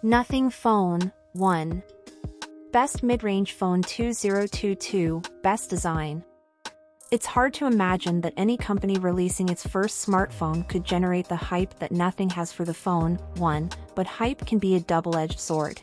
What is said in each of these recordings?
Nothing Phone 1. Best Mid-Range Phone 2022, Best Design. It's hard to imagine that any company releasing its first smartphone could generate the hype that Nothing has for the phone, 1, but hype can be a double-edged sword.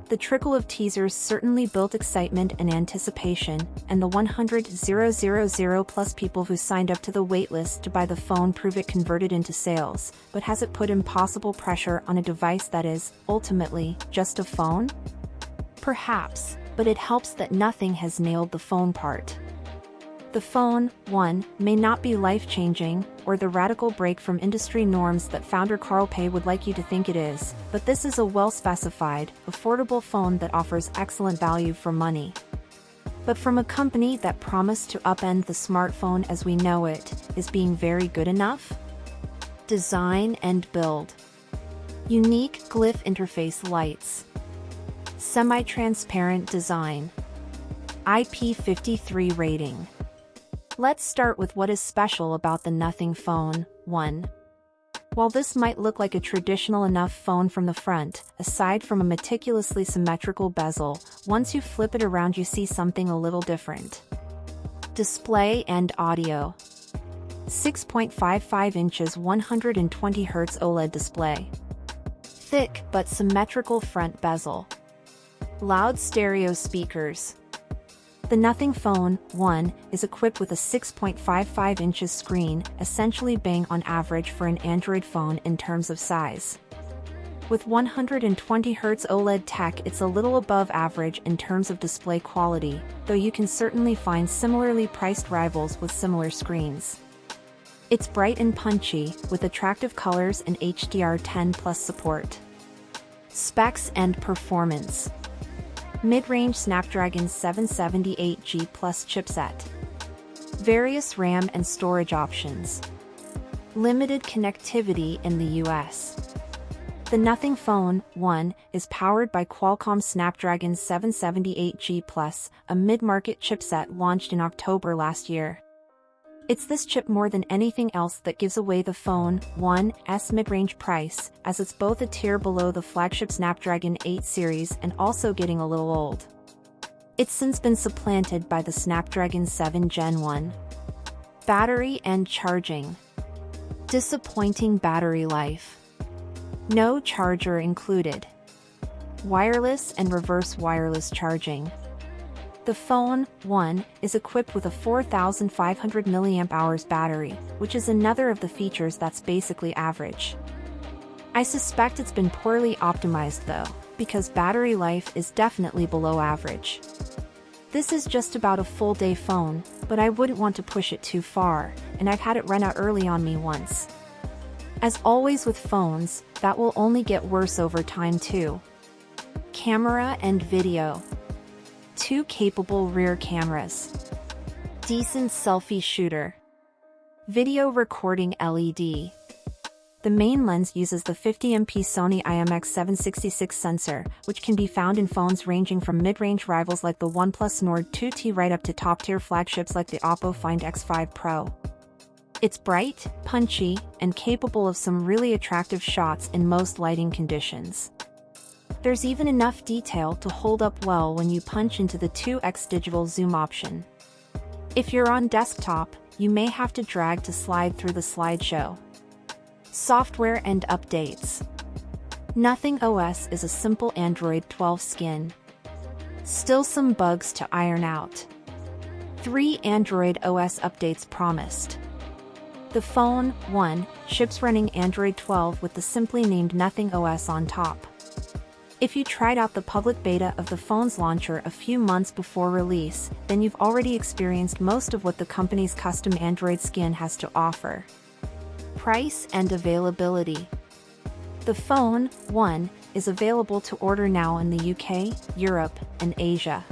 The trickle of teasers certainly built excitement and anticipation, and the 100,000 plus people who signed up to the waitlist to buy the phone prove it converted into sales, but has it put impossible pressure on a device that is, ultimately, just a phone? Perhaps, but it helps that Nothing has nailed the phone part. The phone, 1, may not be life-changing, or the radical break from industry norms that founder Carl Pei would like you to think it is, but this is a well-specified, affordable phone that offers excellent value for money. But from a company that promised to upend the smartphone as we know it, is being very good enough? Design and build. Unique Glyph Interface lights. Semi-transparent design. IP53 rating. Let's start with what is special about the Nothing Phone 1. While this might look like a traditional enough phone from the front, aside from a meticulously symmetrical bezel, once you flip it around you see something a little different. Display and audio. 6.55 inches 120 Hz OLED display. Thick but symmetrical front bezel. Loud stereo speakers. The Nothing Phone 1 is equipped with a 6.55 inches screen, essentially bang on average for an Android phone in terms of size. With 120 Hz OLED tech, it's a little above average in terms of display quality, though you can certainly find similarly priced rivals with similar screens. It's bright and punchy, with attractive colors and HDR10+ support. Specs and performance. Mid-range Snapdragon 778G Plus chipset. Various RAM and storage options. Limited connectivity in the US. The Nothing Phone 1 is powered by Qualcomm Snapdragon 778G Plus, a mid-market chipset launched in October last year. It's this chip more than anything else that gives away the Phone 1's mid-range price, as it's both a tier below the flagship Snapdragon 8 series and also getting a little old. It's since been supplanted by the Snapdragon 7 Gen 1. Battery and charging. Disappointing battery life. No charger included. Wireless and reverse wireless charging. The Phone 1 is equipped with a 4,500 mAh battery, which is another of the features that's basically average. I suspect it's been poorly optimized though, because battery life is definitely below average. This is just about a full day phone, but I wouldn't want to push it too far, and I've had it run out early on me once. As always with phones, that will only get worse over time too. Camera and video. 2 capable rear cameras. Decent selfie shooter. Video recording LED. The main lens uses the 50MP Sony IMX766 sensor, which can be found in phones ranging from mid-range rivals like the ONEPLUS Nord 2T right up to top-tier flagships like the Oppo Find X5 Pro. It's bright, punchy, and capable of some really attractive shots in most lighting conditions. There's even enough detail to hold up well when you punch into the 2x digital zoom option. If you're on desktop, you may have to drag to slide through the slideshow. Software and updates. Nothing OS is a simple Android 12 skin. Still some bugs to iron out. 3 Android OS updates promised. The Phone 1 ships running Android 12 with the simply named Nothing OS on top. If you tried out the public beta of the phone's launcher a few months before release, then you've already experienced most of what the company's custom Android skin has to offer. Price and availability. The Phone 1 is available to order now in the UK, Europe, and Asia.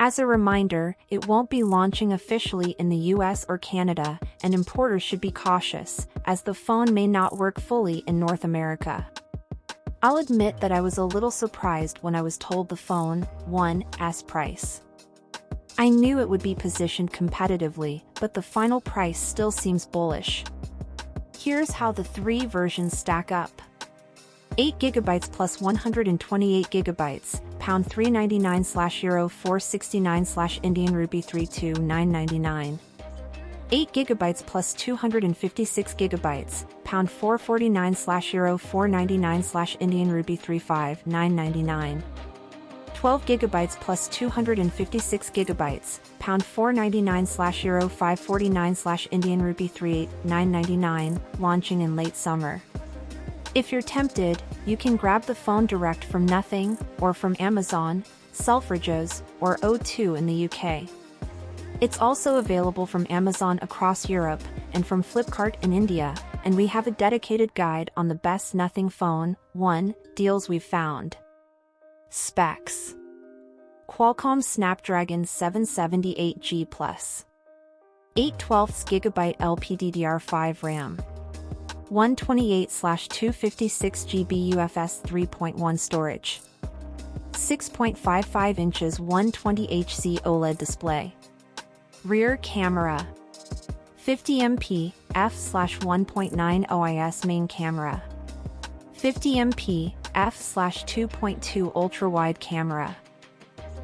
As a reminder, it won't be launching officially in the US or Canada, and importers should be cautious, as the phone may not work fully in North America. I'll admit that I was a little surprised when I was told the Phone 1's price. I knew it would be positioned competitively, but the final price still seems bullish. Here's how the 3 versions stack up. 8GB plus 128GB, pound €399 469 Indian rupee 32999. 8GB plus 256GB, pound 449 €499 Indian rupee 35999. 12GB plus 256GB, pound 499 €549 Indian rupee 38999, launching in late summer. If you're tempted, you can grab the phone direct from Nothing, or from Amazon, Selfridges, or O2 in the UK. It's also available from Amazon across Europe, and from Flipkart in India, and we have a dedicated guide on the best Nothing Phone 1 deals we've found. Specs: Qualcomm Snapdragon 778G+, 8/12GB LPDDR5 RAM, 128/256GB UFS 3.1 storage, 6.55 inches 120Hz OLED display. Rear camera: 50MP f/1.9 OIS main camera, 50MP f/2.2 ultrawide camera,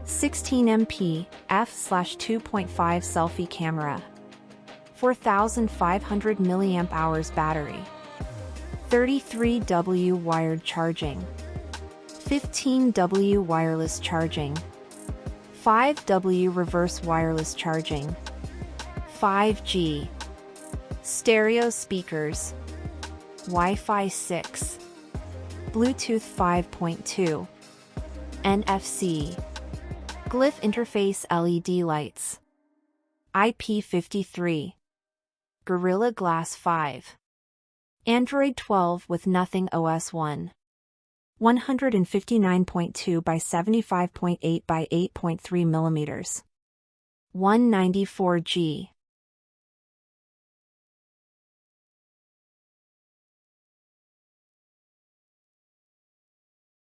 16MP f/2.5 selfie camera, 4500 mAh battery, 33W wired charging, 15W wireless charging, 5W reverse wireless charging, 5G, stereo speakers, Wi-Fi 6, Bluetooth 5.2, NFC, Glyph Interface LED lights, IP53, Gorilla Glass 5, Android 12 with Nothing OS 1, 159.2 by 75.8 by 8.3 mm, 194G.